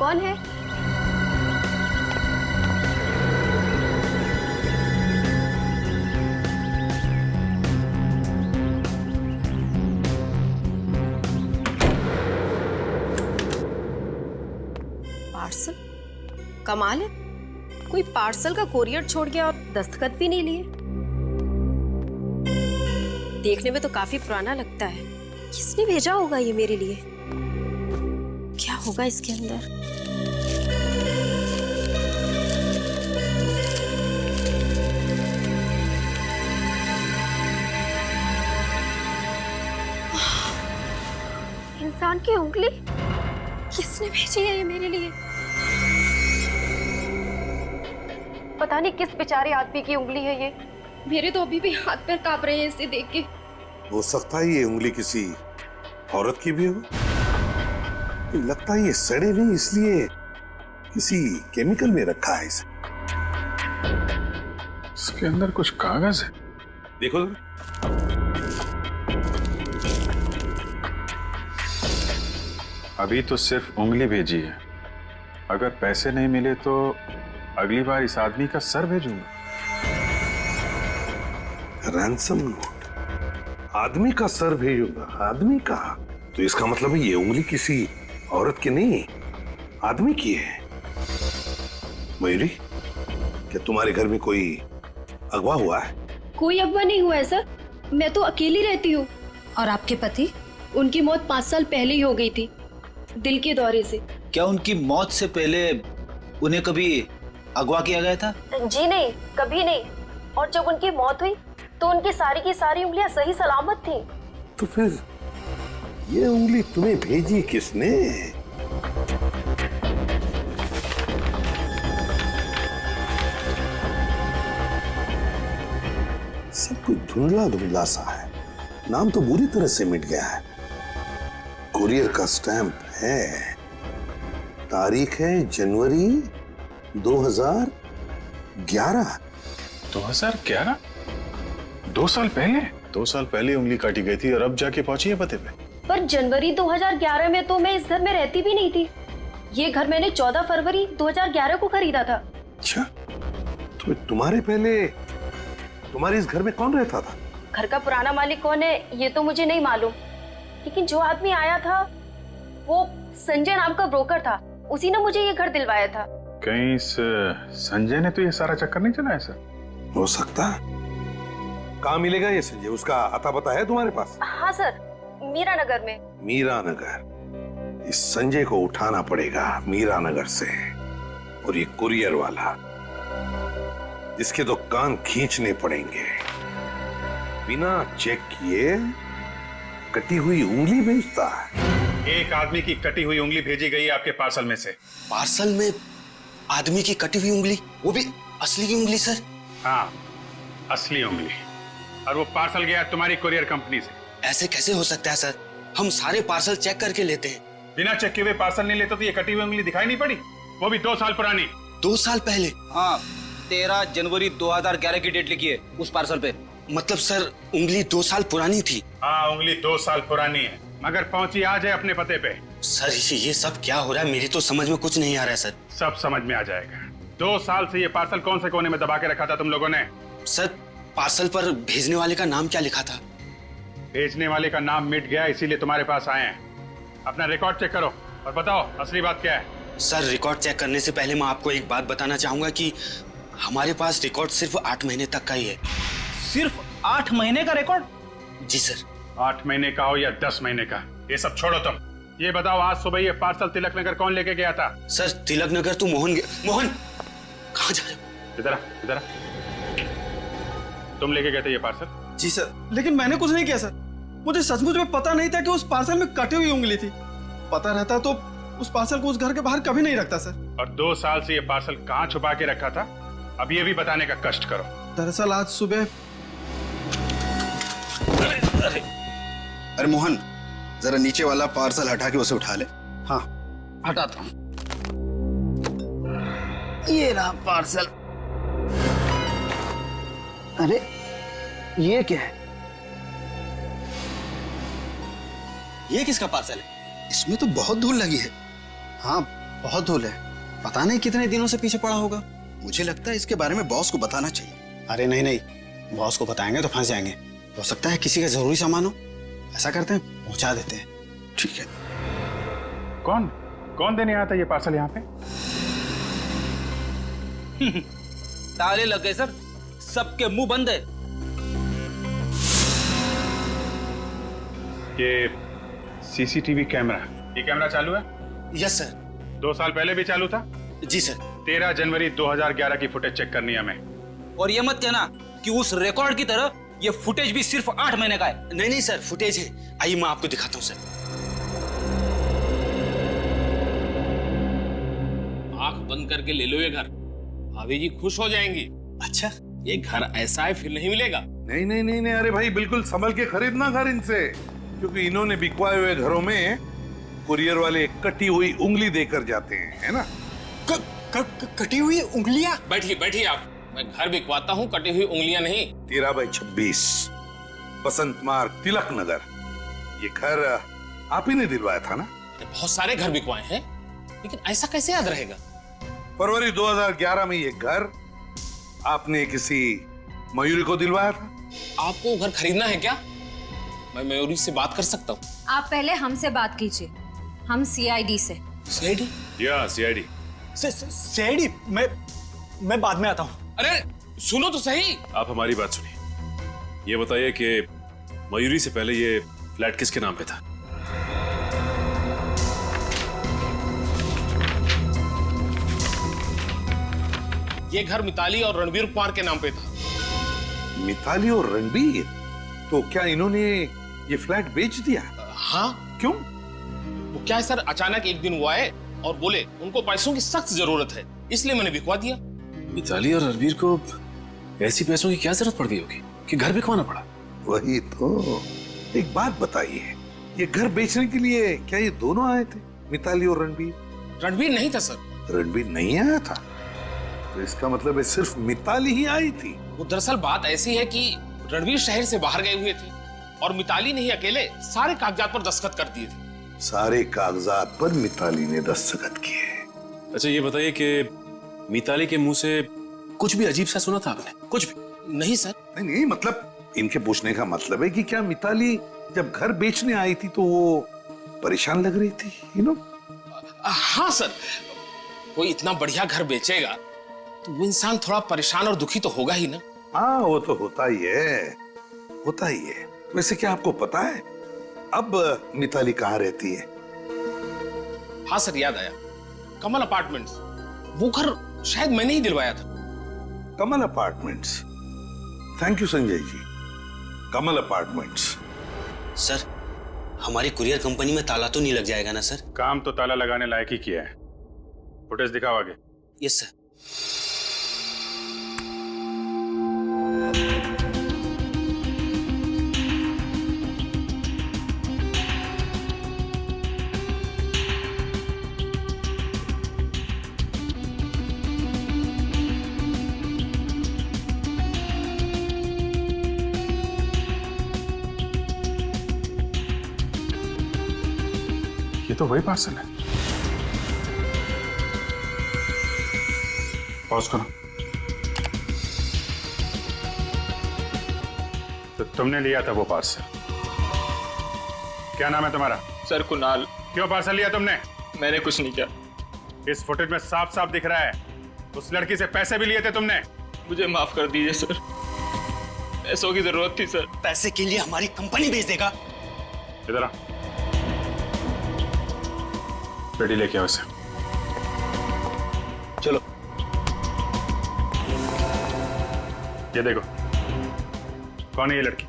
कौन है? पार्सल? कमाल है, कोई पार्सल का कोरियर छोड़ गया और दस्तखत भी नहीं लिए। देखने में तो काफी पुराना लगता है। किसने भेजा होगा ये मेरे लिए? क्या होगा इसके अंदर? इंसान की उंगली? किसने भेजी है ये मेरे लिए? पता नहीं किस बेचारे आदमी की उंगली है ये। मेरे तो अभी भी हाथ पैर कांप रहे हैं इसे देख के। हो सकता है ये उंगली किसी औरत की भी हो। लगता है ये सड़े नहीं, इसलिए किसी केमिकल में रखा है इसे। इसके अंदर कुछ कागज है, देखो। अभी तो सिर्फ उंगली भेजी है। अगर पैसे नहीं मिले तो अगली बार इस आदमी का सर भेजूंगा। रैंसम नोट, आदमी का सर भेजूंगा। आदमी का? तो इसका मतलब है ये उंगली किसी औरत की नहीं, आदमी की है। मयूरी, क्या तुम्हारे घर में कोई अगवा हुआ है? कोई अगवा नहीं हुआ है सर, मैं तो अकेली रहती हूँ। और आपके पति? उनकी मौत 5 साल पहले ही हो गई थी, दिल के दौरे से। क्या उनकी मौत से पहले उन्हें कभी अगवा किया गया था? जी नहीं, कभी नहीं। और जब उनकी मौत हुई तो उनकी सारी की सारी उंगलियां सही सलामत थी। तो फिर ये उंगली तुम्हें भेजी किसने? सब कुछ धुंधला धुंधला सा है। नाम तो बुरी तरह से मिट गया है। कुरियर का स्टैंप है, तारीख है जनवरी 2011। 2011? 2 साल पहले? 2 साल पहले उंगली काटी गई थी और अब जाके पहुंची है पते पे। पर जनवरी 2011 में तो मैं इस घर में रहती भी नहीं थी। ये घर मैंने 14 फरवरी 2011 को खरीदा था। अच्छा, तो तुम्हारे पहले तुम्हारे इस घर में कौन रहता था? घर का पुराना मालिक कौन है ये तो मुझे नहीं मालूम, लेकिन जो आदमी आया था वो संजय नाम का ब्रोकर था। उसी ने मुझे ये घर दिलवाया था। कहीं इस संजय ने तो ये सारा चक्कर नहीं चलाया सर? हो सकता है। कहाँ मिलेगा ये संजय? उसका अता पता है तुम्हारे पास? हाँ सर, मीरा नगर में। मीरा नगर? इस संजय को उठाना पड़ेगा मीरा नगर से। और ये कुरियर वाला, इसके तो कान खींचने पड़ेंगे। बिना चेक किए कटी हुई उंगली भेजता है। एक आदमी की कटी हुई उंगली भेजी गई है आपके पार्सल में से। पार्सल में आदमी की कटी हुई उंगली, वो भी असली की उंगली सर? हाँ, असली उंगली। और वो पार्सल गया तुम्हारी कुरियर कंपनी से। ऐसे कैसे हो सकता है सर? हम सारे पार्सल चेक करके लेते हैं। बिना चेक किए हुए पार्सल नहीं लेते तो ये कटी हुई उंगली दिखाई नहीं पड़ी? वो भी 2 साल पुरानी। 2 साल पहले? हाँ, 13 जनवरी 2011 की डेट लिखी है उस पार्सल पे। मतलब सर उंगली 2 साल पुरानी थी? हाँ, उंगली 2 साल पुरानी है, मगर पहुंची आज है अपने पते पे। सर ये सब क्या हो रहा है? मेरी तो समझ में कुछ नहीं आ रहा है सर। सब समझ में आ जाएगा। 2 साल से ये पार्सल कौन से कोने में दबा के रखा था तुम लोगों ने? सर पार्सल पर भेजने वाले का नाम क्या लिखा था? भेजने वाले का नाम मिट गया, इसीलिए तुम्हारे पास आए हैं। अपना रिकॉर्ड चेक करो और बताओ असली बात क्या है। सर रिकॉर्ड चेक करने से पहले मैं आपको एक बात बताना चाहूंगा कि हमारे पास रिकॉर्ड सिर्फ 8 महीने तक का ही है। सिर्फ 8 महीने का रिकॉर्ड? जी सर। 8 महीने का हो या 10 महीने का, ये सब छोड़ो तुम। ये बताओ आज सुबह ये पार्सल तिलक नगर कौन लेके गया था? सर तिलक नगर तो मोहन मोहन कहाँ जा रहे हो? इधर आ, इधर आ। तुम लेके गए थे ये पार्सल? जी सर, लेकिन मैंने कुछ नहीं किया सर। मुझे सचमुच में पता नहीं था कि उस पार्सल में कटी हुई उंगली थी। पता रहता तो उस पार्सल को उस घर के बाहर कभी नहीं रखता सर। और 2 साल से ये पार्सल कहाँ छुपा के रखा था, अब ये भी बताने का कष्ट करो। दरअसल आज सुबह। अरे मोहन, जरा नीचे वाला पार्सल हटा के उसे उठा ले। हाँ, हटाता हूँ। ये रहा पार्सल। अरे ये क्या है? ये किसका पार्सल है? इसमें तो बहुत धूल लगी है। हाँ, बहुत धूल है, पता नहीं कितने दिनों से पीछे पड़ा होगा। मुझे लगता है इसके बारे में बॉस को बताना चाहिए। अरे नहीं नहीं, बॉस को बताएंगे तो फंस जाएंगे। हो सकता है किसी का जरूरी सामान हो। ऐसा करते हैं, पहुंचा देते हैं। ठीक है। कौन कौन देने आया था ये पार्सल यहाँ पे? ताले लग गए सर, सबके मुंह बंद है। ये सीसीटीवी कैमरा, ये कैमरा चालू है? Yes sir. 2 साल पहले भी चालू था? जी सर। 13 जनवरी 2011 की फुटेज चेक करनी है हमें। और ये मत कहना कि उस रिकॉर्ड की तरह ये फुटेज भी सिर्फ 8 महीने का है। नहीं नहीं सर, फुटेज है। आइए मैं आपको दिखाता हूँ सर। आंख बंद करके ले लो ये घर, भाभी जी खुश हो जाएंगी। अच्छा, ये घर ऐसा है फिर नहीं मिलेगा। नहीं नहीं नहीं नहीं, अरे भाई बिल्कुल संभल के खरीदना घर इनसे, क्योंकि इन्होंने बिकवाए हुए घरों में कुरियर वाले कटी हुई उंगली देकर जाते हैं, है ना? कटी हुई उंगलियां? बैठिए बैठिए आप, मैं घर बिकवाता हूँ, कटी हुई उंगलियां नहीं। 13/26 बसंत मार्ग, तिलक नगर। ये घर आप ही ने दिलवाया था ना? बहुत सारे घर बिकवाए हैं, लेकिन ऐसा कैसे याद रहेगा? फरवरी 2011 में ये घर आपने किसी मयूरी को दिलवाया था। आपको घर खरीदना है क्या? मैं मयूरी से बात कर सकता हूँ। आप पहले हमसे बात कीजिए, हम सीआईडी से। सीआईडी? या सीआईडी। सीआईडी? मैं बाद में आता हूँ। अरे सुनो तो सही। आप हमारी बात सुनिए, ये बताइए कि मयूरी से पहले ये फ्लैट किसके नाम पे था? ये घर मिताली और रणवीर कुमार के नाम पे था। मिताली और रणबीर? तो क्या इन्होंने ये फ्लैट बेच दिया? हाँ। क्यों? वो क्या है सर, अचानक एक दिन वो आए और बोले उनको पैसों की सख्त जरूरत है, इसलिए मैंने बिकवा दिया। मिताली और रणवीर को ऐसी पैसों की क्या जरूरत पड़ गई होगी कि घर बिकवाना पड़ा? वही तो। एक बात बताइए, ये घर बेचने के लिए क्या ये दोनों आए थे, मिताली और रणबीर? रणवीर नहीं था सर। रणबीर नहीं आया था? तो इसका मतलब है सिर्फ मिताली ही आई थी। वो दरअसल बात ऐसी है कि रणवीर शहर से बाहर गए हुए थे और मिताली ने ही अकेले सारे कागजात पर दस्तखत कर दिए थे। सारे कागजात पर मिताली ने दस्तखत किए। अच्छा ये बताइए कि मिताली के मुंह से कुछ भी अजीब सा सुना था आपने? कुछ भी? नहीं सर। नहीं नहीं, मतलब इनके पूछने का मतलब है कि क्या मिताली जब घर बेचने आई थी तो वो परेशान लग रही थी, यू नो? हाँ सर, कोई इतना बढ़िया घर बेचेगा तो वो इंसान थोड़ा परेशान और दुखी तो होगा ही ना। हाँ वो तो होता ही है, होता ही है। वैसे क्या आपको पता है अब मिताली कहाँ रहती है? हाँ सर, याद आया, कमल अपार्टमेंट्स। वो घर शायद मैंने ही दिलवाया था। Kamal apartments? Thank you Sanjay ji. Kamal apartments. Sir, हमारी कुरियर कंपनी में ताला तो नहीं लग जाएगा ना सर? काम तो ताला लगाने लायक ही किया है। फुटेज दिखाओ आगे। Yes sir. ये तो वही पार्सल है। पॉज करो। तो तुमने लिया था वो पार्सल? क्या नाम है तुम्हारा? सर कुणाल। क्यों पार्सल लिया तुमने? मैंने कुछ नहीं किया। इस फुटेज में साफ साफ दिख रहा है उस लड़की से पैसे भी लिए थे तुमने। मुझे माफ कर दीजिए सर, पैसों की जरूरत थी सर। पैसे के लिए हमारी कंपनी बेच देगा? इधर आ, पेटी लेके आओ इसे। चलो। ये देखो, कौन है ये लड़की?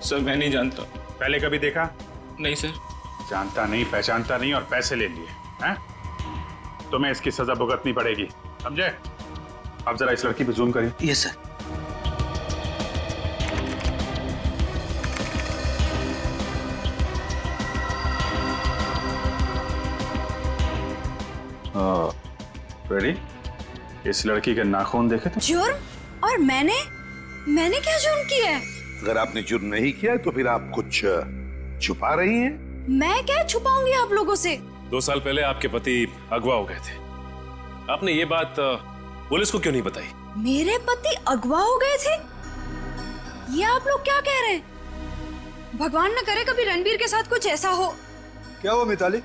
सर मैं नहीं जानता। पहले कभी देखा? नहीं सर। जानता नहीं, पहचानता नहीं और पैसे ले लिए हैं? तुम्हें इसकी सजा भुगतनी पड़ेगी, समझे? आप जरा इस लड़की पे जूम करिए। Yes sir. रेडी? इस लड़की के नाखून देखे थे? जुर्म? और मैंने क्या जुर्म किया है? अगर आपने जुर्म नहीं किया है तो फिर आप कुछ छुपा रही हैं। मैं क्या छुपाऊंगी आप लोगों से? 2 साल पहले आपके पति अगवा हो गए थे। आपने ये बात पुलिस को क्यों नहीं बताई? मेरे पति अगवा हो गए थे? ये आप लोग क्या कह रहे हैं? भगवान न करे कभी रणबीर के साथ कुछ ऐसा हो। क्या हुआ मिताली,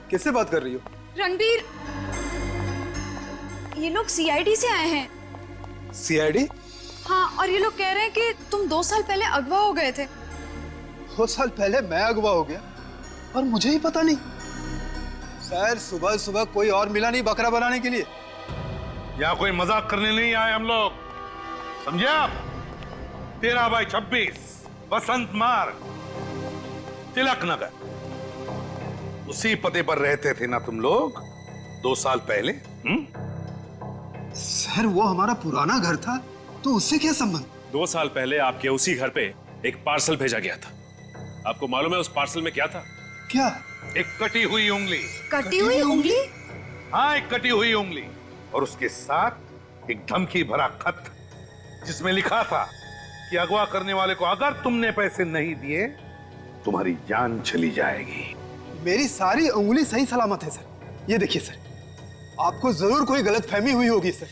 किससे बात कर रही हो? रणबीर, ये लोग सीआईडी से आए हैं। सीआईडी? हाँ, और ये लोग कह रहे हैं कि तुम 2 साल पहले अगवा हो गए थे। 2 साल पहले मैं अगवा हो गया और मुझे ही पता नहीं? सर, सुबह सुबह कोई और मिला नहीं बकरा बनाने के लिए? यहाँ कोई मजाक करने नहीं आए हम लोग, समझे आप? 13/26 बसंत मार्ग, तिलक नगर, उसी पते पर रहते थे ना तुम लोग 2 साल पहले? सर, वो हमारा पुराना घर था, तो उससे क्या संबंध? 2 साल पहले आपके उसी घर पे एक पार्सल भेजा गया था। आपको मालूम है उस पार्सल में क्या था? क्या? एक कटी हुई उंगली। कटी हुई उंगली? हाँ, एक कटी हुई उंगली, और उसके साथ एक धमकी भरा खत जिसमें लिखा था कि अगवा करने वाले को अगर तुमने पैसे नहीं दिए तुम्हारी जान चली जाएगी। मेरी सारी उंगली सही सलामत है सर। ये देखिए सर, आपको जरूर कोई गलतफहमी हुई होगी सर।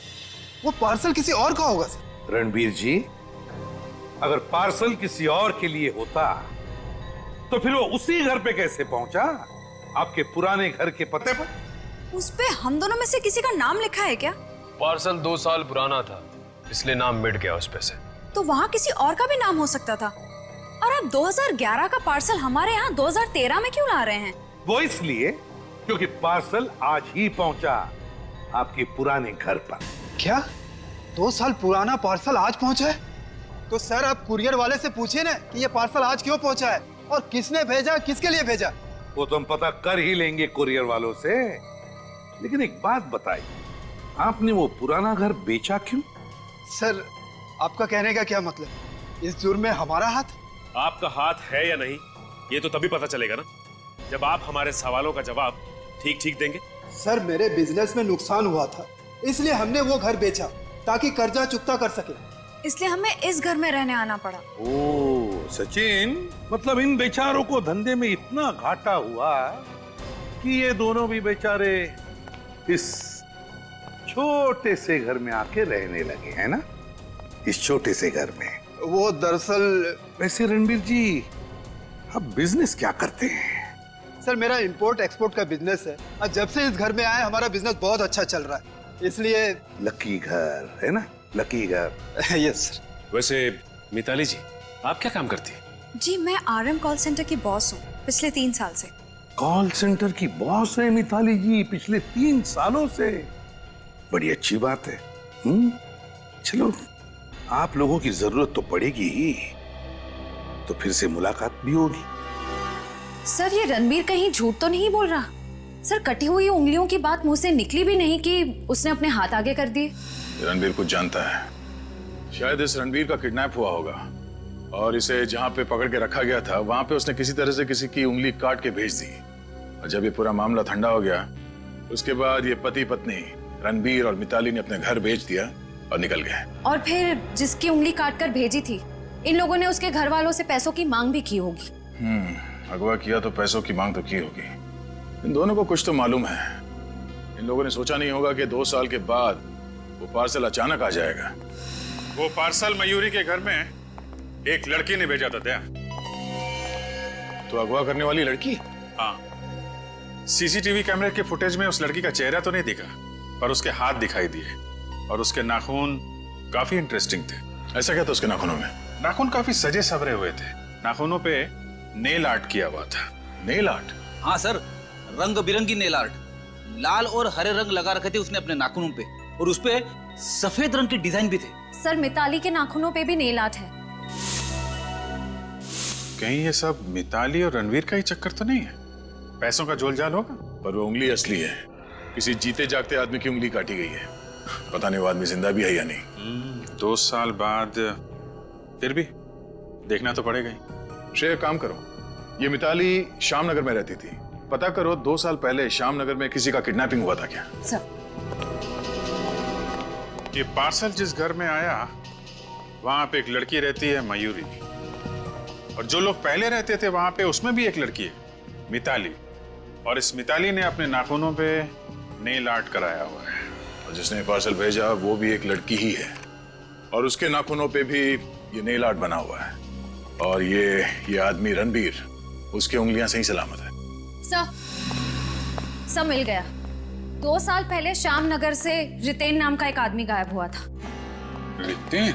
वो पार्सल किसी और का होगा सर। रणबीर जी, अगर पार्सल किसी और के लिए होता तो फिर वो उसी घर पे कैसे पहुंचा? आपके पुराने घर के पते पर? उस पे हम दोनों में से किसी का नाम लिखा है क्या? पार्सल 2 साल पुराना था, इसलिए नाम मिट गया उस पे से। तो वहाँ किसी और का भी नाम हो सकता था। और आप 2011 का पार्सल हमारे यहाँ 2013 में क्यों ला रहे हैं? वो इसलिए क्योंकि पार्सल आज ही पहुंचा आपके पुराने घर पर। क्या 2 साल पुराना पार्सल आज पहुंचा है? तो सर, आप कुरियर वाले से पूछिए ना कि ये पार्सल आज क्यों पहुंचा है और किसने भेजा, किसके लिए भेजा। वो तो हम पता कर ही लेंगे कुरियर वालों से। लेकिन एक बात बताइए, आपने वो पुराना घर बेचा क्यों? सर, आपका कहने का क्या मतलब? इस जुर्म में हमारा हाथ? आपका हाथ है या नहीं ये तो तभी पता चलेगा ना, जब आप हमारे सवालों का जवाब ठीक ठीक देंगे। सर, मेरे बिजनेस में नुकसान हुआ था, इसलिए हमने वो घर बेचा ताकि कर्जा चुकता कर सके। इसलिए हमें इस घर में रहने आना पड़ा। ओ सचिन, मतलब इन बेचारों को धंधे में इतना घाटा हुआ कि ये दोनों भी बेचारे इस छोटे से घर में आके रहने लगे, है ना? इस छोटे से घर में। वो दरअसल, वैसे रणबीर जी, आप बिजनेस क्या करते हैं? सर, मेरा इंपोर्ट एक्सपोर्ट का बिजनेस है और जब से इस घर में आए हमारा बिजनेस बहुत अच्छा चल रहा है, इसलिए। लकी घर है ना, लकी घर। Yes sir. वैसे मिताली जी, आप क्या काम करती हैं? जी, मैं RM कॉल सेंटर की बॉस हूँ पिछले 3 साल से। कॉल सेंटर की बॉस है मिताली जी पिछले 3 सालों से? बड़ी अच्छी बात है। चलो, आप लोगों की जरूरत तो पड़ेगी ही, तो फिर से मुलाकात भी होगी। सर, ये रणबीर कहीं झूठ तो नहीं बोल रहा? सर, कटी हुई उंगलियों की बात मुंह से निकली भी नहीं कि उसने अपने हाथ आगे कर दिए। रणबीर कुछ जानता है। शायद इस रणबीर का किडनैप हुआ होगा और इसे जहां पे पकड़ के रखा गया था वहां पे उसने किसी तरह से किसी की उंगली काट के भेज दी। और जब ये पूरा मामला ठंडा हो गया, उसके बाद ये पति पत्नी रणबीर और मिताली ने अपने घर बेच दिया और निकल गए। और फिर जिसकी उंगली काट कर भेजी थी, इन लोगों ने उसके घर वालों से पैसों की मांग भी की होगी। अगवा किया तो पैसों की मांग तो की होगी। इन दोनों को कुछ तो मालूम है। इन लोगों ने सोचा नहीं होगा कि 2 साल के बाद वो पार्सल अचानक आ जाएगा। वो पार्सल मयूरी के घर में एक लड़की ने भेजा था। दया, तो अगवा करने वाली लड़की? हाँ, सीसीटीवी कैमरे के फुटेज में उस लड़की का चेहरा तो नहीं दिखा, पर उसके हाथ दिखाई दिए और उसके नाखून काफी इंटरेस्टिंग थे। ऐसा क्या था उसके नाखूनों में? नाखून काफी सजे सवरे हुए थे। नाखूनों पे नेल आर्ट किया हुआ था। Nail art? हाँ सर, रंग बिरंगी नेल आर्ट, लाल और हरे रंग लगा रखे थे उसने अपने नाखूनों पे, और उस पे सफेद रंग के डिजाइन भी थे। सर, मिताली के नाखूनों पे भी नेल आर्ट है। कहीं ये सब मिताली और रणवीर का ही चक्कर तो नहीं है? पैसों का जोलजाल होगा? पर वो उंगली असली है, किसी जीते जागते आदमी की उंगली काटी गई है। पता नहीं वो आदमी जिंदा भी है या नहीं। 2 साल बाद फिर भी देखना तो पड़ेगा ही। श्रेय, काम करो, ये मिताली श्यामनगर में रहती थी, पता करो 2 साल पहले श्यामनगर में किसी का किडनैपिंग हुआ था क्या? सर, ये पार्सल जिस घर में आया वहां पे एक लड़की रहती है, मयूरी, और जो लोग पहले रहते थे वहां पे उसमें भी एक लड़की है, मिताली। और इस मिताली ने अपने नाखूनों पे नेल आर्ट कराया हुआ है। और जिसने पार्सल भेजा वो भी एक लड़की ही है, और उसके नाखूनों पे भी ये नेल आर्ट बना हुआ है। और ये आदमी रणबीर, उसकी उंगलियां सही सलामत है। सब मिल गया। 2 साल पहले श्यामनगर से रितेन नाम का एक आदमी गायब हुआ था। रितेन?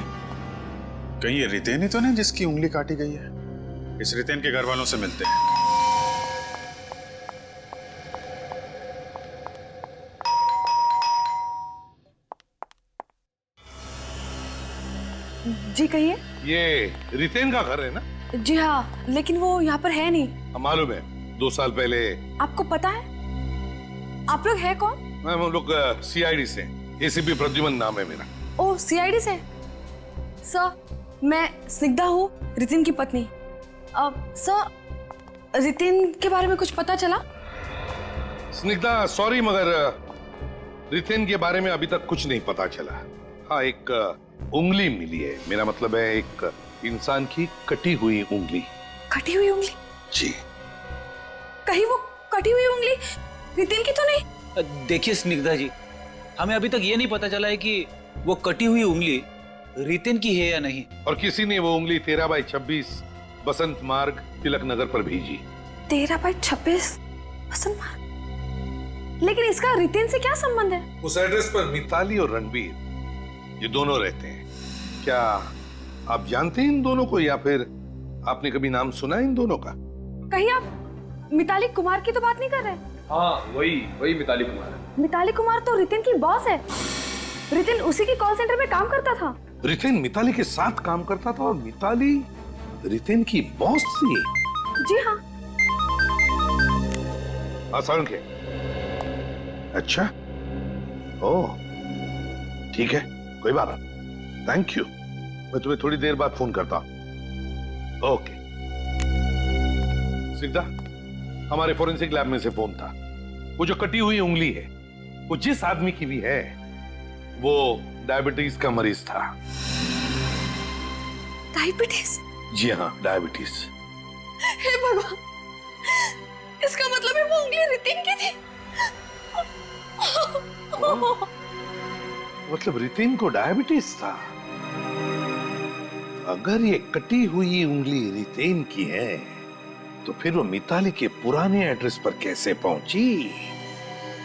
कहीं ये रितेन ही तो नहीं जिसकी उंगली काटी गई है? इस रितेन के घर वालों से मिलते हैं। जी कहिए। ये रितेन का घर है ना? जी हाँ, लेकिन वो यहाँ पर है नहीं। मालूम है, 2 साल पहले। आपको पता है? आप लोग हैं कौन? हम लोग CID से, ACP प्रद्युमन नाम है मेरा। ओह, CID से? सर, मैं स्निग्धा हूँ, रितिन की पत्नी। सर, रितिन के बारे में कुछ पता चला? स्निग्धा, सॉरी मगर रितेन के बारे में अभी तक कुछ नहीं पता चला। हाँ, एक उंगली मिली है। मेरा मतलब है एक इंसान की कटी हुई उंगली। कटी हुई उंगली? जी। कहीं वो कटी हुई उंगली रितिन की तो नहीं? देखिए स्निग्धा जी, हमें अभी तक ये नहीं पता चला है कि वो कटी हुई उंगली रितिन की है या नहीं। और किसी ने वो उंगली 13/26 बसंत मार्ग तिलक नगर पर भेजी। 13/26 बसंत मार्ग? लेकिन इसका रितिन से क्या संबंध है? उस एड्रेस पर मिताली और रणबीर ये दोनों रहते हैं। क्या आप जानते हैं इन दोनों को, या फिर आपने कभी नाम सुना इन दोनों का? कहीं आप मिताली कुमार की तो बात नहीं कर रहे? हाँ, वही मिताली कुमार है। मिताली कुमार तो रितिन की बॉस है। रितिन उसी की कॉल सेंटर में काम करता था। रितिन मिताली के साथ काम करता था और मिताली रितिन की बॉस थी? जी हाँ। आसान के? अच्छा, ओह ठीक है, कोई बात नहीं। थैंक यू, मैं तुम्हें थोड़ी देर बाद फोन करता हूं। ओके। स्निग्धा, हमारे फोरेंसिक लैब में से फोन था। वो जो कटी हुई उंगली है वो जिस आदमी की भी है वो डायबिटीज का मरीज था। डायबिटीज? जी हाँ, डायबिटीज। हे भगवान, इसका मतलब है वो उंगली रितिन की थी। मतलब रितिन को डायबिटीज था? अगर ये कटी हुई उंगली रितिन की है तो फिर वो मिताली के पुराने एड्रेस पर कैसे पहुंची?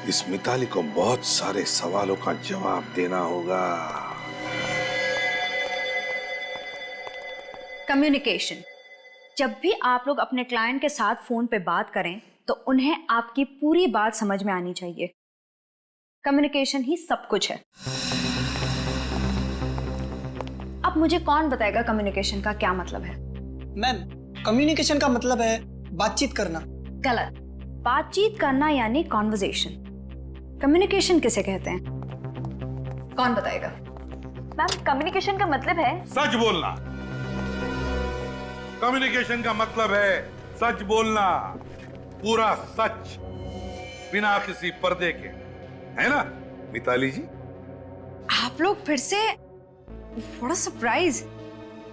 इस मिताली को बहुत सारे सवालों का जवाब देना होगा। कम्युनिकेशन। जब भी आप लोग अपने क्लाइंट के साथ फोन पे बात करें तो उन्हें आपकी पूरी बात समझ में आनी चाहिए। कम्युनिकेशन ही सब कुछ है। अब मुझे कौन बताएगा कम्युनिकेशन का क्या मतलब है? मैम, कम्युनिकेशन का मतलब है बातचीत करना। गलत। बातचीत करना यानी कॉन्वर्सेशन। कम्युनिकेशन किसे कहते हैं? कौन बताएगा? मैम, कम्युनिकेशन का मतलब है सच बोलना। कम्युनिकेशन का मतलब है सच बोलना, पूरा सच, बिना किसी पर्दे के, है ना मिताली जी? आप लोग फिर से? बड़ा सरप्राइज।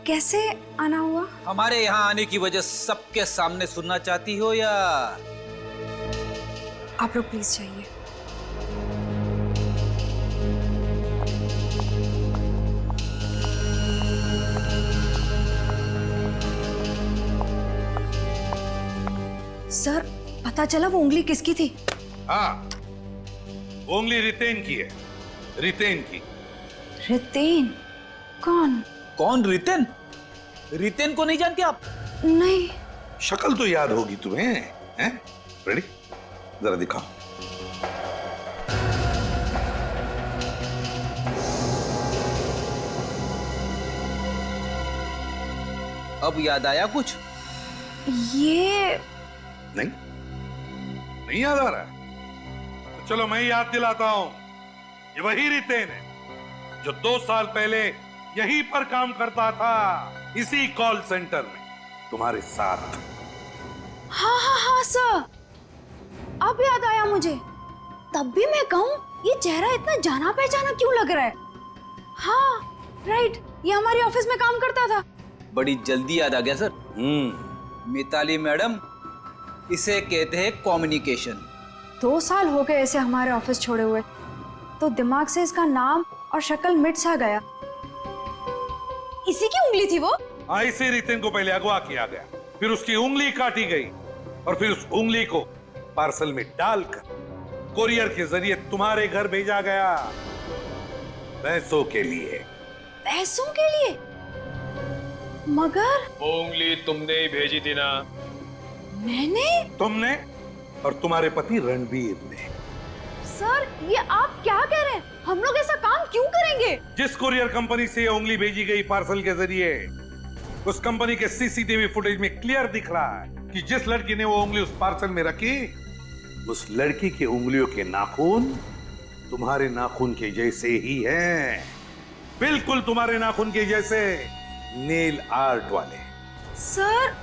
कैसे आना हुआ? हमारे यहाँ आने की वजह सबके सामने सुनना चाहती हो या? आप लोग प्लीज जाइए। सर, पता चला वो उंगली किसकी थी? हाँ, उंगली रितेन की है। रितेन की। रितेन? कौन? कौन रितेन? रितेन को नहीं जानते आप? नहीं। शक्ल तो याद होगी तुम्हें, हैं? रेडी? जरा दिखाओ। अब याद आया कुछ? ये नहीं याद आ रहा? तो चलो मैं याद दिलाता हूं। ये वही रितेन है जो 2 साल पहले यहीं पर काम करता था, इसी कॉल सेंटर में तुम्हारे साथ। हाँ सर, अब याद आया मुझे। तब भी मैं कहूँ ये चेहरा इतना जाना पहचाना क्यों लग रहा है? हाँ राइट, ये हमारे ऑफिस में काम करता था। बड़ी जल्दी याद आ गया सर। मिताली मैडम इसे कहते हैं कम्युनिकेशन। 2 साल हो गए ऐसे हमारे ऑफिस छोड़े हुए, तो दिमाग से इसका नाम और शक्ल मिट सा गया। इसी की उंगली थी वो? हाँ, इसी रितिन को पहले अगवा किया गया, फिर उसकी उंगली काटी गई और फिर उस उंगली को पार्सल में डालकर कोरियर के जरिए तुम्हारे घर भेजा गया, पैसों के लिए। पैसों के लिए? मगर वो उंगली तुमने ही भेजी थी ना? मैंने? तुमने और तुम्हारे पति रणबीर ने। सर, ये आप क्या कह रहे हैं? हम लोग ऐसा काम क्यों करेंगे? जिस कुरियर कंपनी से ये उंगली भेजी गई पार्सल के जरिए, उस कंपनी के सीसीटीवी फुटेज में क्लियर दिख रहा है कि जिस लड़की ने वो उंगली उस पार्सल में रखी, उस लड़की के उंगलियों के नाखून तुम्हारे नाखून के जैसे ही हैं, बिल्कुल तुम्हारे नाखून के जैसे, नेल आर्ट वाले। सर,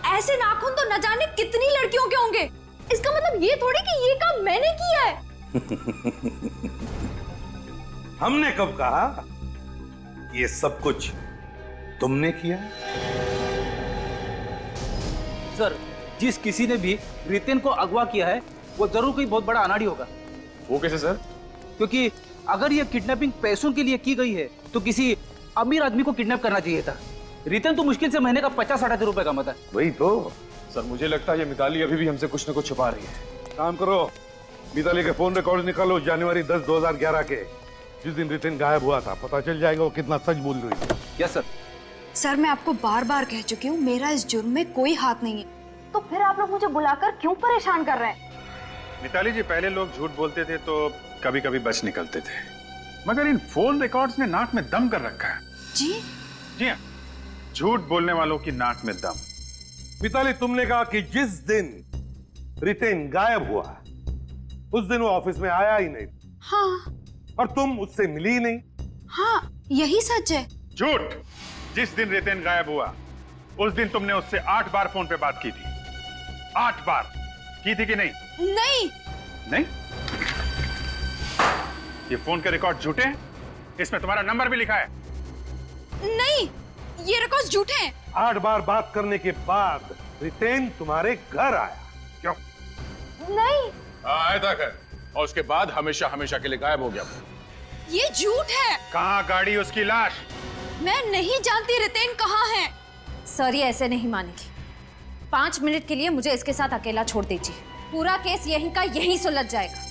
ऐसे नाखून तो न जाने कितनी लड़कियों के होंगे। इसका मतलब ये थोड़ी कि ये काम मैंने किया है। हमने कब कहा ये सब कुछ तुमने किया? सर, जिस किसी ने भी रितिन को अगवा किया है वो जरूर कोई बहुत बड़ा अनाड़ी होगा। वो कैसे सर? क्योंकि अगर ये किडनैपिंग पैसों के लिए की गई है तो किसी अमीर आदमी को किडनैप करना चाहिए था। रितिन तो मुश्किल से महीने का 50-60 रुपए कमाता है। वही तो सर, मुझे लगता है ये मिताली अभी भी हमसे कुछ न कुछ छुपा रही है। काम करो, मिताली के फोन रिकॉर्ड निकालो जनवरी 10, 2011 के, जिस दिन रितिन गायब हुआ था। पता चल जाएगा वो कितना सच बोल रही है। Yes sir. सर, मैं आपको बार बार कह चुकी हूँ मेरा इस जुर्म में कोई हाथ नहीं है, तो फिर आप लोग मुझे बुलाकर क्यों परेशान कर रहे हैं? मिताली जी, पहले लोग झूठ बोलते थे तो कभी कभी बच निकलते थे, मगर इन फोन रिकॉर्ड्स ने नाक में दम कर रखा है। जी? जी हाँ, झूठ बोलने वालों की नाक में दम। मिताली, तुमने कहा कि जिस दिन रितिन गायब हुआ उस दिन वो ऑफिस में आया ही नहीं। हाँ। और तुम उससे मिली ही नहीं। हाँ, यही सच है। झूठ। जिस दिन रितिन गायब हुआ उस दिन तुमने उससे 8 बार फोन पे बात की थी। 8 बार की थी कि नहीं? नहीं। नहीं? ये फोन के रिकॉर्ड झूठे हैं? इसमें तुम्हारा नंबर भी लिखा है। नहीं, ये रिकॉर्ड झूठे हैं। 8 बार बात करने के बाद रितिन तुम्हारे घर आया, क्यों? नहीं। आया था घर, और उसके बाद हमेशा हमेशा के लिए गायब हो गया। ये झूठ है। कहाँ गाड़ी उसकी लाश? मैं नहीं जानती रितिन कहाँ है। सर, ये ऐसे नहीं मानेगी। 5 मिनट के लिए मुझे इसके साथ अकेला छोड़ दीजिए, पूरा केस यहीं का यहीं सुलझ जाएगा।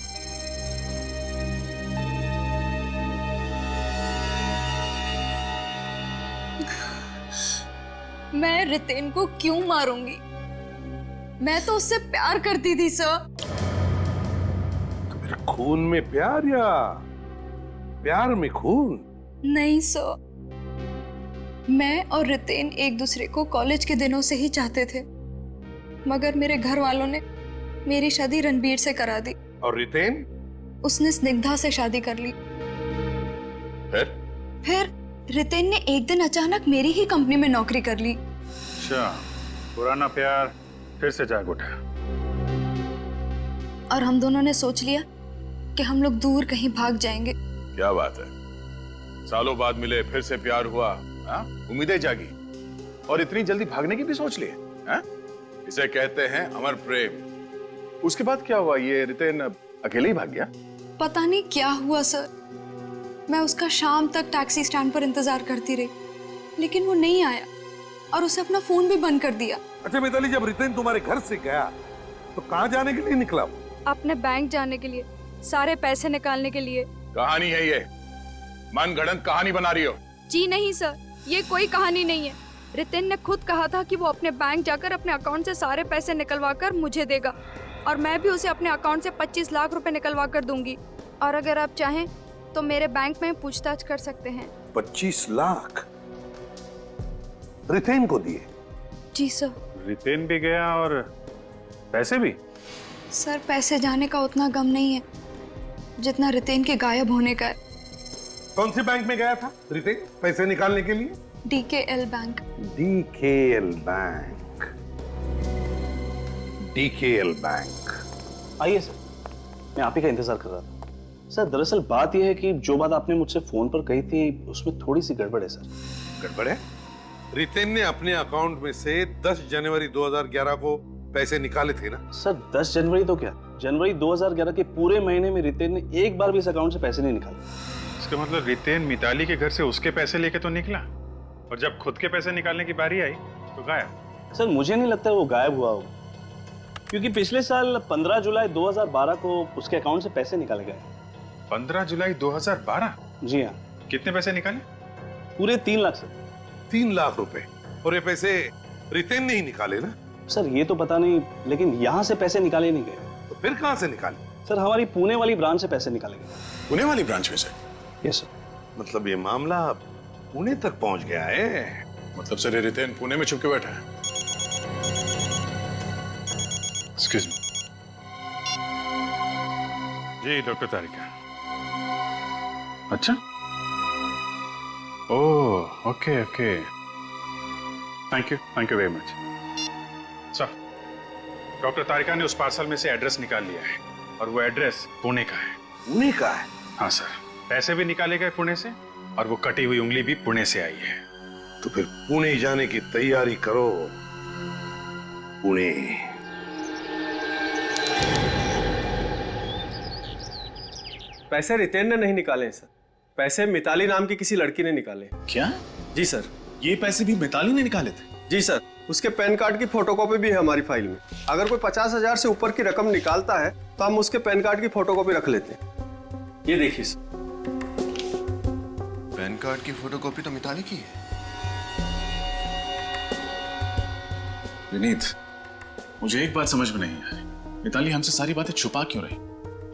मैं रितिन को क्यों मारूंगी? मैं तो उससे प्यार करती थी सर। तो मेरे खून में प्यार या प्यार में खून? नहीं सर, मैं और रितिन एक दूसरे को कॉलेज के दिनों से ही चाहते थे, मगर मेरे घर वालों ने मेरी शादी रणबीर से करा दी। और रितिन? उसने स्निग्धा से शादी कर ली। फिर रितिन ने एक दिन अचानक मेरी ही कंपनी में नौकरी कर ली। अच्छा, पुराना प्यार फिर से जाग उठा। और हम दोनों ने सोच लिया कि हम लोग दूर कहीं भाग जाएंगे। क्या बात है, सालों बाद मिले, फिर से प्यार हुआ, उम्मीदें जागी, और इतनी जल्दी भागने की भी सोच ली है? इसे कहते हैं अमर प्रेम। उसके बाद क्या हुआ? ये रितिन अकेले ही भाग गया? पता नहीं क्या हुआ सर। मैं उसका शाम तक टैक्सी स्टैंड पर इंतजार करती रही, लेकिन वो नहीं आया और उसे अपना फोन भी बंद कर दिया। अच्छा मिताली, जब रितिन तुम्हारे घर से गया तो कहाँ जाने के लिए निकला? अपने बैंक जाने के लिए, सारे पैसे निकालने के लिए। कहानी है ये? मन गढ़ंत कहानी बना रही हो? जी नहीं सर, ये कोई कहानी नहीं है। रितिन ने खुद कहा था कि वो अपने बैंक जाकर अपने अकाउंट से सारे पैसे निकलवा कर मुझे देगा, और मैं भी उसे अपने अकाउंट से 25 लाख रुपए निकलवा कर दूंगी। और अगर आप चाहें तो मेरे बैंक में पूछताछ कर सकते हैं। 25 लाख रितिन को दिए? जी सर। रितिन भी गया और पैसे भी? सर, पैसे जाने का उतना गम नहीं है जितना रितिन के गायब होने का है। कौन से बैंक में गया था रितिन पैसे निकालने के लिए? DKL bank. DKL bank. DKL bank. आइए सर, मैं आप ही का इंतजार कर रहा था। सर, दरअसल बात यह है कि जो बात आपने मुझसे फोन पर कही थी उसमें थोड़ी सी गड़बड़ है सर। गड़बड़ है? रितिन ने अपने अकाउंट में से 10 जनवरी 2011 को पैसे निकाले थे ना? सर 10 जनवरी तो क्या, जनवरी 2011 के पूरे महीने में रितेन ने एक बार भी इस अकाउंट से पैसे नहीं निकाले। इसका मतलब रितेन मिताली के घर से उसके पैसे लेके तो निकला, और जब खुद के पैसे निकालने की बारी आई तो गायब। सर मुझे नहीं लगता वो गायब हुआ होगा, क्योंकि पिछले साल 15 जुलाई 2012 को उसके अकाउंट से पैसे निकाले गए। 15 जुलाई 2012? जी हाँ। कितने पैसे निकाले? पूरे 3 लाख सर। 3 लाख रुपए? और ये पैसे रितेन ने ही निकाले ना? सर ये तो पता नहीं, लेकिन यहाँ से पैसे निकाले नहीं गए। तो फिर कहाँ से निकाले? सर हमारी पुणे वाली ब्रांच से पैसे निकाले गए। पुणे वाली ब्रांच में से? Yes sir. मतलब ये मामला पुणे तक पहुंच गया है? मतलब सर ये रितेन पुणे में छुप के बैठा है? Excuse me. जी डॉक्टर तारिका। अच्छा, oh okay okay, thank you very much. Sir doctor Tarika ने उस पार्सल में से एड्रेस निकाल लिया है, और वो एड्रेस पुणे का है। पुणे का है? हाँ सर, पैसे भी निकाले गए पुणे से, और वो कटी हुई उंगली भी पुणे से आई है। तो फिर पुणे जाने की तैयारी करो। पुणे। पैसे रितेन ने नहीं निकाले हैं सर, पैसे मिताली नाम की किसी लड़की ने निकाले। क्या? जी सर। ये पैसे भी मिताली ने निकाले थे? जी सर, उसके पैन कार्ड की फोटोकॉपी भी है हमारी फाइल में। अगर कोई 50,000 से ऊपर की रकम निकालता है तो हम उसके पैन कार्ड की फोटोकॉपी रख लेते हैं। ये देखिए सर। पैन कार्ड की फोटोकॉपी तो मिताली की है। विनीत, मुझे एक बात समझ में नहीं आ रही, मिताली हमसे सारी बातें छुपा क्यों रही?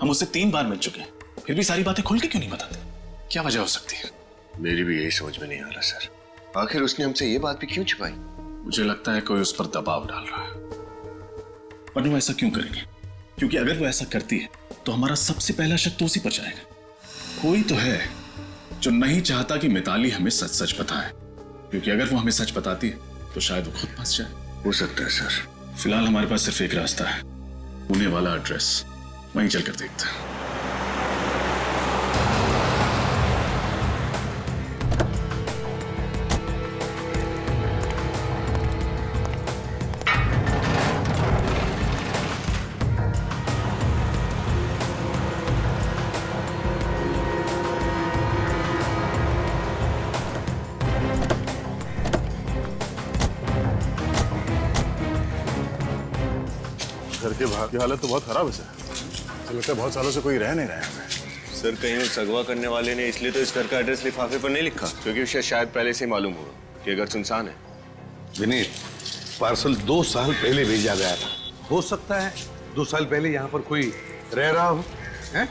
हम उससे 3 बार मिल चुके हैं, फिर भी सारी बातें खुल के क्यों नहीं बताते? क्या वजह हो सकती है? मेरी भी यही समझ में नहीं आ रहा सर। आखिर उसने हमसे ये बात भी क्यों छुपाई? मुझे लगता है कोई उस पर दबाव डाल रहा है। पर वो ऐसा क्यों करेंगे? क्योंकि अगर वो ऐसा करती है तो हमारा सबसे पहला शक तो उसी पर जाएगा। कोई तो है जो नहीं चाहता कि मिताली हमें सच सच बताए, क्योंकि अगर वो हमें सच बताती है तो शायद वो खुद फंस जाए। हो सकता है सर। फिलहाल हमारे पास सिर्फ एक रास्ता है, पुणे वाला एड्रेस, वहीं चलकर देखते हैं। घर के बाहर की हालत तो बहुत खराब है सर। लगता है बहुत सालों से कोई रह नहीं रहा है। सर कहीं उस अगवा करने वाले ने इसलिए तो इस घर का एड्रेस लिफाफे पर नहीं लिखा, क्योंकि उसे शायद पहले से मालूम होगा कि घर सुनसान है। विनीत, पार्सल 2 साल पहले भेजा गया था। हो सकता है 2 साल पहले यहाँ पर कोई रह रहा हो। हैं?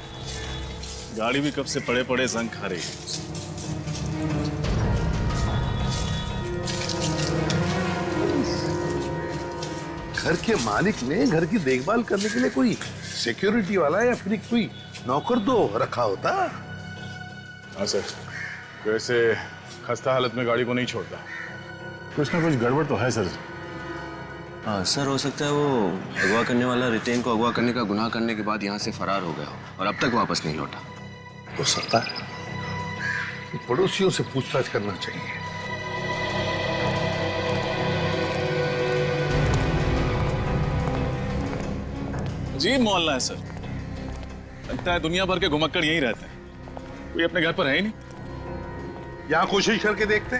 गाड़ी भी कब से पड़े पड़े जंग खा रही है। घर के मालिक ने घर की देखभाल करने के लिए कोई सिक्योरिटी वाला या फिर कोई नौकर तो रखा होता। हाँ सर, वैसे खस्ता हालत में गाड़ी को नहीं छोड़ता। कुछ ना कुछ गड़बड़ तो है सर। हाँ सर, हो सकता है वो अगवा करने वाला रितेन को अगवा करने का गुनाह करने के बाद यहाँ से फरार हो गया हो और अब तक वापस नहीं लौटा। हो सकता है कि पड़ोसियों से पूछताछ करना चाहिए। अजीब मोहल्ला है सर, लगता है दुनिया भर के घुमक्कड़ यहीं रहते हैं, कोई अपने घर पर है ही नहीं। यहां कोशिश करके देखते,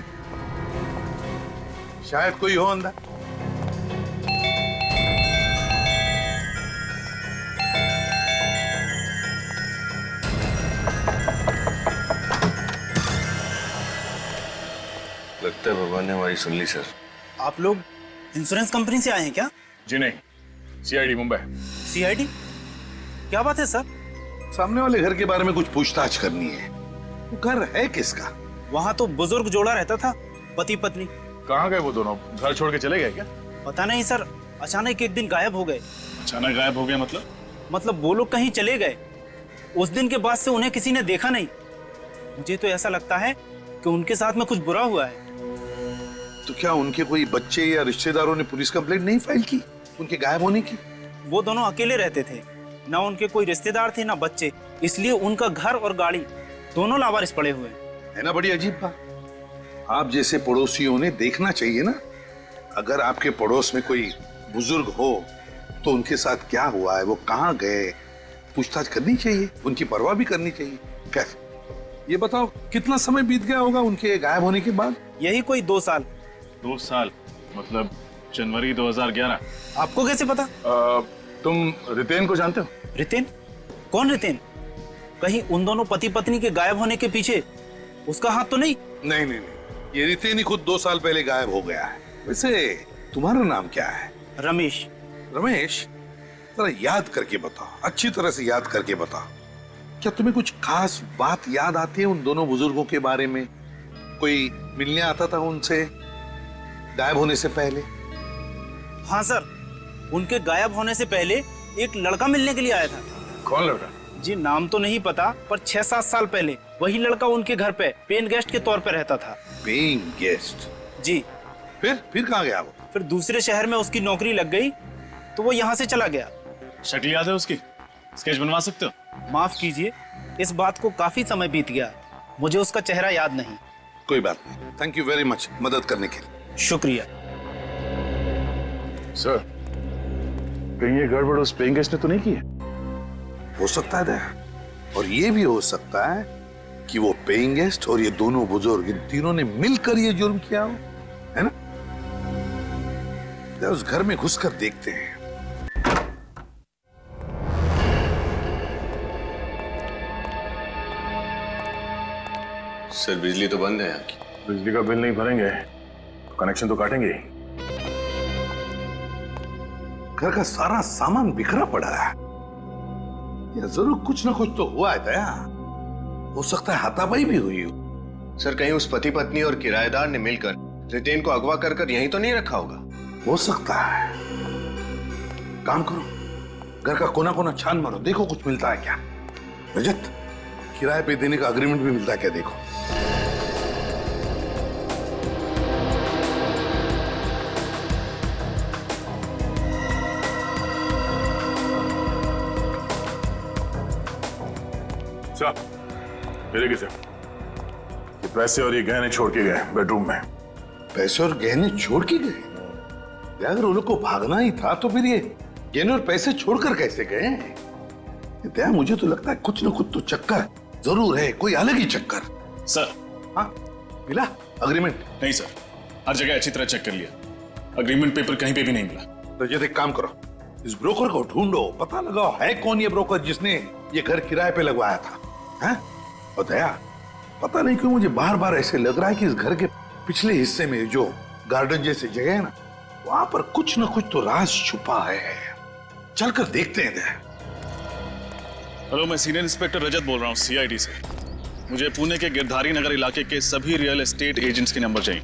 शायद कोई हो अंदर। लगता है भगवान ने हमारी सुन ली सर। आप लोग इंश्योरेंस कंपनी से आए हैं क्या? जी नहीं, सीआईडी मुंबई। सीआईडी? क्या बात है सर? सामने वाले घर के बारे में कुछ पूछताछ करनी है। वो घर है किसका? वहाँ तो बुजुर्ग जोड़ा रहता था, पति पत्नी। कहाँ गए वो दोनों? घर छोड़ के चले गए क्या? पता नहीं सर, अचानक एक दिन गायब हो गए। अचानक गायब हो गया मतलब वो लोग कहीं चले गए। उस दिन के बाद से उन्हें किसी ने देखा नहीं। मुझे तो ऐसा लगता है कि उनके साथ में कुछ बुरा हुआ है। तो क्या उनके कोई बच्चे या रिश्तेदारों ने पुलिस कंप्लेंट नहीं फाइल की उनके गायब होने की? वो दोनों अकेले रहते थे, ना उनके कोई रिश्तेदार थे ना बच्चे, इसलिए उनका घर और गाड़ी दोनों लावारिस पड़े हुए है ना। बड़ी अजीब बात। आप जैसे पड़ोसियों ने देखना चाहिए ना। अगर आपके पड़ोस में कोई बुजुर्ग हो तो उनके साथ क्या हुआ है, वो कहाँ गए, पूछताछ करनी चाहिए, उनकी परवाह भी करनी चाहिए। कैसे ये बताओ, कितना समय बीत गया होगा उनके गायब होने के बाद? यही कोई 2 साल। 2 साल मतलब जनवरी 2011। आपको कैसे पता? तुम रितेन को जानते हो? रितेन? कौन रितेन? कहीं उन दोनों पति पत्नी के गायब होने के पीछे उसका हाथ तो नहीं? नहीं नहीं नहीं, ये रितेन ही खुद 2 साल पहले गायब हो गया है। वैसे तुम्हारा नाम क्या है? रमेश। रमेश, जरा याद करके बताओ, अच्छी तरह से याद करके बताओ। क्या तुम्हें कुछ खास बात याद आती है उन दोनों बुजुर्गों के बारे में? कोई मिलने आता था उनसे गायब होने से पहले? हाँ सर, उनके गायब होने से पहले एक लड़का मिलने के लिए आया था। कौन लड़का? जी नाम तो नहीं पता, पर 6-7 साल पहले वही लड़का उनके घर पे पेइंग गेस्ट के तौर पे रहता था। Paying guest? जी। फिर कहाँ गया वो? फिर दूसरे शहर में उसकी नौकरी लग गई तो वो यहाँ से चला गया। शक्ल याद है उसकी? स्केच बनवा सकते हो? माफ कीजिए, इस बात को काफी समय बीत गया, मुझे उसका चेहरा याद नहीं। कोई बात नहीं, थैंक यू वेरी मच मदद करने के लिए। शुक्रिया। सर, कहीं ये गड़बड़ उस पेइंग गेस्ट ने तो नहीं की है? हो सकता है दया, और ये भी हो सकता है कि वो पेइंग गेस्ट और ये दोनों बुजुर्ग, इन तीनों ने मिलकर ये जुर्म किया हो, है ना? उस घर में घुसकर देखते हैं। सर बिजली तो बंद है यहाँ की। बिजली का बिल नहीं भरेंगे तो कनेक्शन तो काटेंगे ही। घर का सारा सामान बिखरा पड़ा है, या जरूर कुछ ना कुछ तो हुआ है दया। हो सकता है हाथापाई भी हुई हो। सर कहीं उस पति पत्नी और किराएदार ने मिलकर रितेन को अगवा कर यहीं तो नहीं रखा होगा? हो सकता है। काम करो, घर का कोना कोना छान मारो, देखो कुछ मिलता है क्या। रजत, किराए पे देने का अग्रीमेंट भी मिलता है क्या, देखो। मेरे किसे ये पैसे और ये गहने छोड़ के गए बेडरूम में। पैसे और गहने छोड़ के गए? अगर उन लोग को भागना ही था तो फिर ये गहने और पैसे छोड़कर कैसे गए? दया, मुझे तो लगता है कुछ ना कुछ तो चक्कर जरूर है, कोई अलग ही चक्कर। सर। हाँ, मिला अग्रीमेंट? नहीं सर, हर जगह अच्छी तरह चेक कर लिया, अग्रीमेंट पेपर कहीं पे भी नहीं मिला। तो ये एक काम करो, इस ब्रोकर को ढूंढो, पता लगाओ है कौन ये ब्रोकर जिसने ये घर किराए पे लगवाया था। हैं? और दया, पता नहीं क्यों मुझे बार बार ऐसे लग रहा है कि इस घर के पिछले हिस्से में जो गार्डन जैसी जगह है ना, वहां पर कुछ ना कुछ तो राज छुपा है। चलकर देखते हैं दया। हेलो, मैं सीनियर इंस्पेक्टर रजत बोल रहा हूँ CID से। मुझे पुणे के गिरधारी नगर इलाके के सभी रियल एस्टेट एजेंट्स के नंबर चाहिए।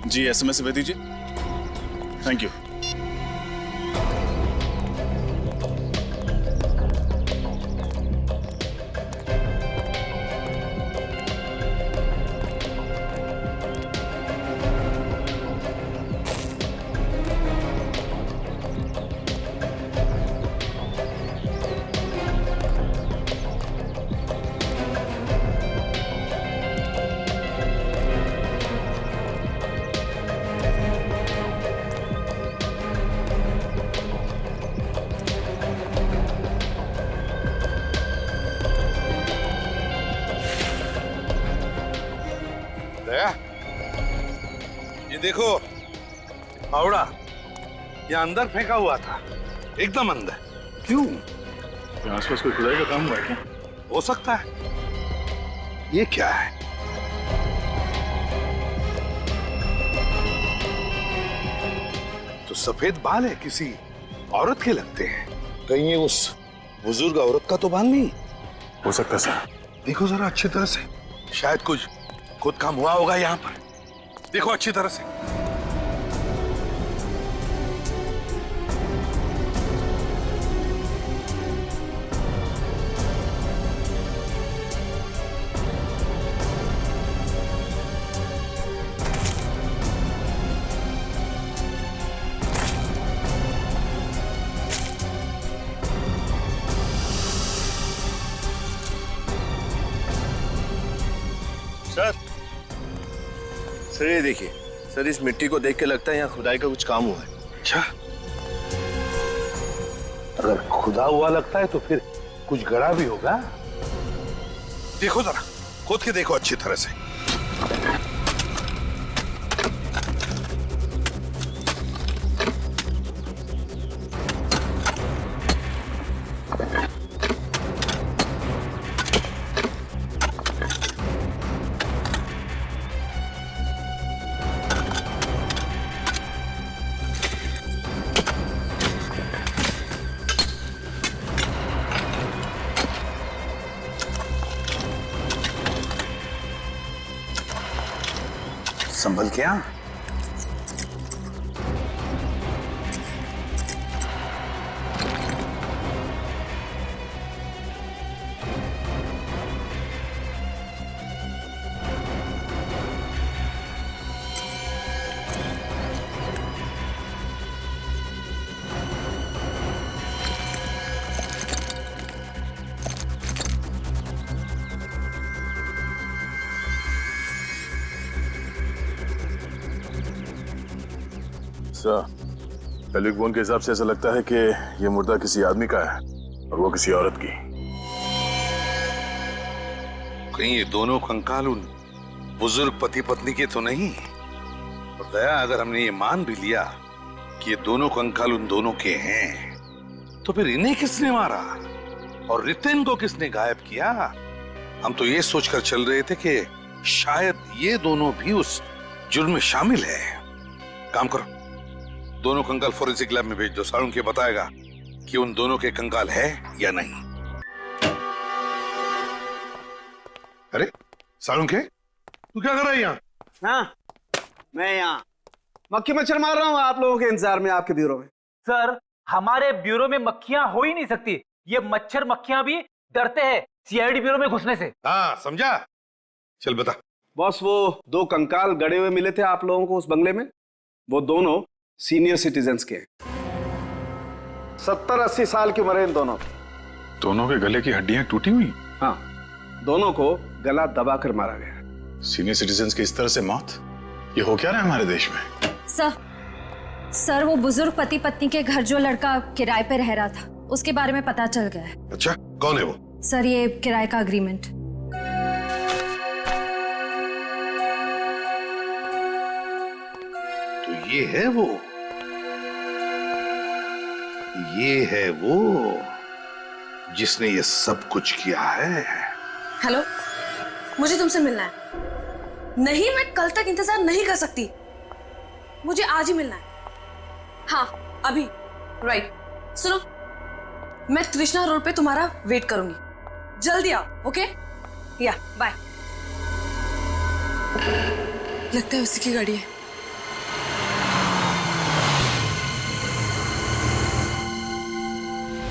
जी SMS भेज दीजिए। Thank you. ये देखो फावड़ा, ये अंदर फेंका हुआ था, एकदम अंदर। क्यों? आसपास कोई खुदाई का काम हुआ है क्या? हो सकता है। ये क्या है? तो सफेद बाल है, किसी औरत के लगते हैं। कहीं ये उस बुजुर्ग औरत का तो बाल नहीं? हो सकता है सर। देखो जरा अच्छी तरह से, शायद कुछ खुद काम हुआ होगा यहाँ पर। देखो अच्छी तरह से। सर ये देखिए सर, इस मिट्टी को देख के लगता है यहाँ खुदाई का कुछ काम हुआ है। अच्छा, अगर खुदा हुआ लगता है तो फिर कुछ गड़ा भी होगा। देखो जरा, खोद के देखो अच्छी तरह से। संभल क्या? पेल्विक बोन के हिसाब से ऐसा लगता है कि ये मुर्दा किसी आदमी का है और वो किसी औरत की। कहीं ये दोनों कंकाल उन बुजुर्ग पति पत्नी के तो नहीं? और दया, अगर हमने ये मान भी लिया कि ये दोनों कंकाल उन दोनों के हैं, तो फिर इन्हें किसने मारा और रितेन को किसने गायब किया? हम तो ये सोचकर चल रहे थे कि शायद ये दोनों भी उस जुर्म में शामिल है। काम करो, दोनों कंकाल फोरेंसिक लैब में भेज दो। साळुंखे बताएगा कि उन दोनों के कंकाल है या नहीं। अरे साळुंखे, तू क्या कर रहा है यहाँ? हाँ, मैं यहाँ मक्खी मच्छर मार रहा हूँ आप लोगों के इंतजार में आपके ब्यूरो में। सर, हमारे ब्यूरो में मक्खियां हो ही नहीं सकती। ये मच्छर मक्खियां भी डरते हैं सीआईडी ब्यूरो में घुसने से। हाँ, समझा? चल बता। बॉस, वो 2 कंकाल गड़े हुए मिले थे आप लोगों को उस बंगले में। वो दोनों सीनियर सिटीजन्स के 70-80 साल की उम्र है इन दोनों की। दोनों के गले की हड्डियां टूटी हुई? हाँ, दोनों को गला दबाकर मारा गया। सीनियर सिटीजन्स की इस तरह से मौत, ये हो क्या रहा है हमारे देश में? सर वो बुजुर्ग पति पत्नी के घर जो लड़का किराए पे रह रहा था, उसके बारे में पता चल गया है। अच्छा, कौन है वो? सर, ये किराए का अग्रीमेंट। तो ये है वो, ये है वो जिसने ये सब कुछ किया है। हेलो, मुझे तुमसे मिलना है। नहीं, मैं कल तक इंतजार नहीं कर सकती, मुझे आज ही मिलना है। हाँ, अभी। राइट, सुनो, मैं तृष्णा रोड पे तुम्हारा वेट करूंगी। जल्दी आओ, ओके? या बाय। लगता है उसी की गाड़ी है।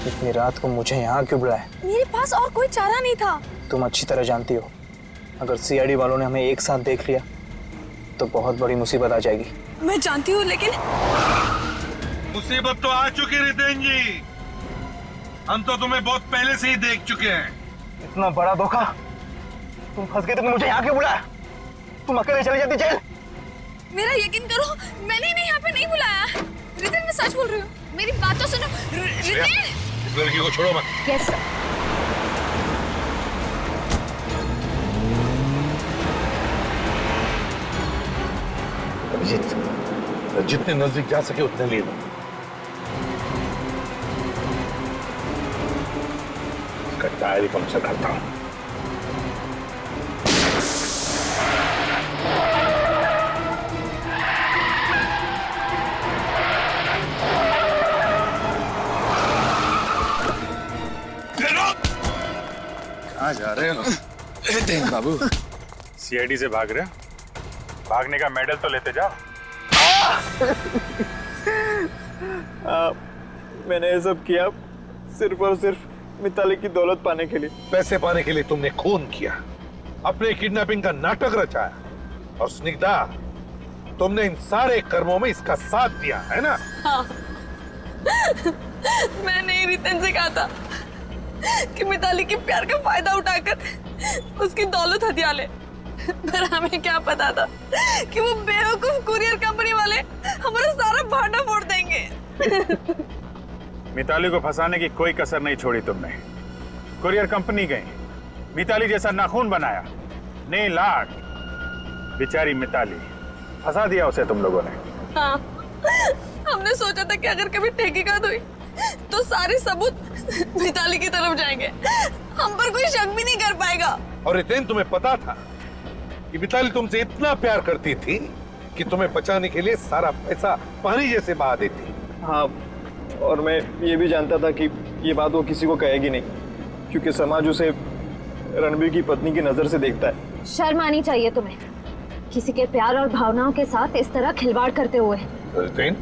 इतनी रात को मुझे यहाँ क्यों बुलाया? मेरे पास और कोई चारा नहीं था। तुम अच्छी तरह जानती हो, अगर सीआईडी वालों ने हमें एक साथ देख लिया तो बहुत बड़ी मुसीबत आ जाएगी। मैं जानती हूँ, लेकिन मुसीबत तो आ चुकी रितेन जी। हम तो तुम्हें बहुत पहले से ही देख चुके हैं। इतना बड़ा धोखा, तुम फंस गए। तुमने मुझे यहाँ क्यों बुलाया? तुम अकेले चली जाती जेल। मेरा यकीन करो, मैंने इन्हें यहाँ पे नहीं बुलाया। रितेन, मैं सच बोल रही हूँ, मेरी बात तो सुनो। रितेन, इस लड़की को छोड़ो मत। Yes sir. अभिजीत, जितने नजदीक जा सके उतने ले लो। इसका टायर ही पंक्चर करता हूं। कहाँ जा रहे हो? देख बाबू, सीआईडी से भाग रहे हो? भागने का मेडल तो लेते जाओ। मैंने ये सब किया सिर्फ और सिर्फ मिताली की दौलत पाने के लिए। पैसे पाने के लिए तुमने खून किया, अपने किडनैपिंग का नाटक रचाया, और स्निग्धा, तुमने इन सारे कर्मों में इसका साथ दिया है ना? हाँ। मैंने ही रितेन से कहा था कि मिताली के प्यार का फायदा उठाकर उसकी दौलत हथिया ले, पर हमें क्या पता था कि वो बेवकूफ कुरियर कंपनी वाले हमारा सारा भांडा फोड़ देंगे। मिताली को फंसाने की कोई कसर नहीं छोड़ी तुमने। कुरियर कंपनी गई, मिताली जैसा नाखून बनाया, नील आर्ट, बेचारी मिताली, फंसा दिया उसे तुम लोगों ने। हाँ, हमने सोचा था कि अगर कभी तहकीकात हुई तो सारे सबूत मिताली की तरफ जाएंगे, हम पर कोई शक भी नहीं कर पाएगा। और रितेन, तुम्हें पता था कि मिताली तुमसे इतना प्यार करती थी कि तुम्हें बचाने के लिए सारा पैसा पानी जैसे बहा देती। हाँ, और मैं ये भी जानता था कि ये बात वो किसी को कहेगी नहीं, क्योंकि समाज उसे रणबीर की पत्नी की नजर से देखता है। शर्म आनी चाहिए तुम्हें, किसी के प्यार और भावनाओं के साथ इस तरह खिलवाड़ करते हुए। रितेन,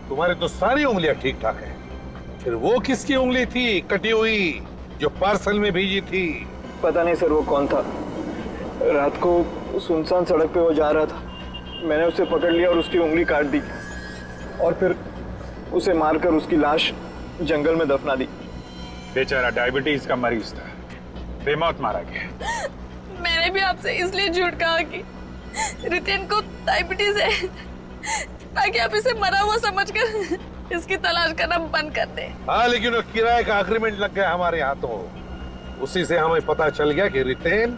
तुम्हारी तो सारी उंगलियां ठीक ठाक है, फिर वो किसकी उंगली थी कटी हुई जो पार्सल में भेजी थी? पता नहीं सर वो कौन था। रात को सुनसान सड़क पे वो जा रहा था, मैंने उसे पकड़ लिया और उसकी उंगली काट दी और फिर उसे मारकर उसकी लाश जंगल में दफना दी। बेचारा डायबिटीज का मरीज था, बेमौत मारा गया। मैंने भी आपसे इसलिए झूठ कहा कि रितेन को डायबिटीज है, ताकि आप इसे मरा हुआ समझकर इसकी तलाश करना बंद कर दें। हाँ, लेकिन वो किराए का अग्रीमेंट लग गया हमारे हाथों, उसी से हमें पता चल गया कि रितेन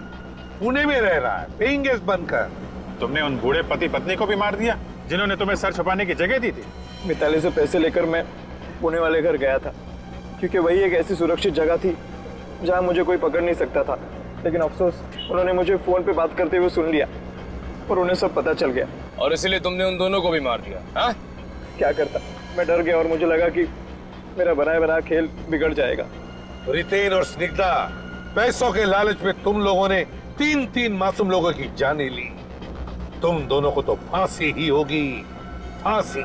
पुणे में रह रहा है, पेइंग गेस्ट बनकर। तुमने उन बूढ़े पति पत्नी को भी मार दिया जिन्होंने तुम्हें सर छुपाने की जगह दी थी। मिताली से पैसे लेकर मैं पुणे वाले घर गया था, क्योंकि वही एक ऐसी सुरक्षित जगह थी जहां मुझे कोई पकड़ नहीं सकता था। लेकिन अफसोस, उन्होंने मुझे फोन पे बात करते हुए सुन लिया और उन्हें सब पता चल गया। और इसलिए तुमने उन दोनों को भी मार दिया? हाँ? क्या करता, मैं डर गया और मुझे लगा कि मेरा बनाया बनाया खेल बिगड़ जाएगा। रितेन और स्निग्धा, पैसों के लालच में तुम लोगों ने 3 मासूम लोगों की जानें ली। तुम दोनों को तो फांसी ही होगी, फांसी।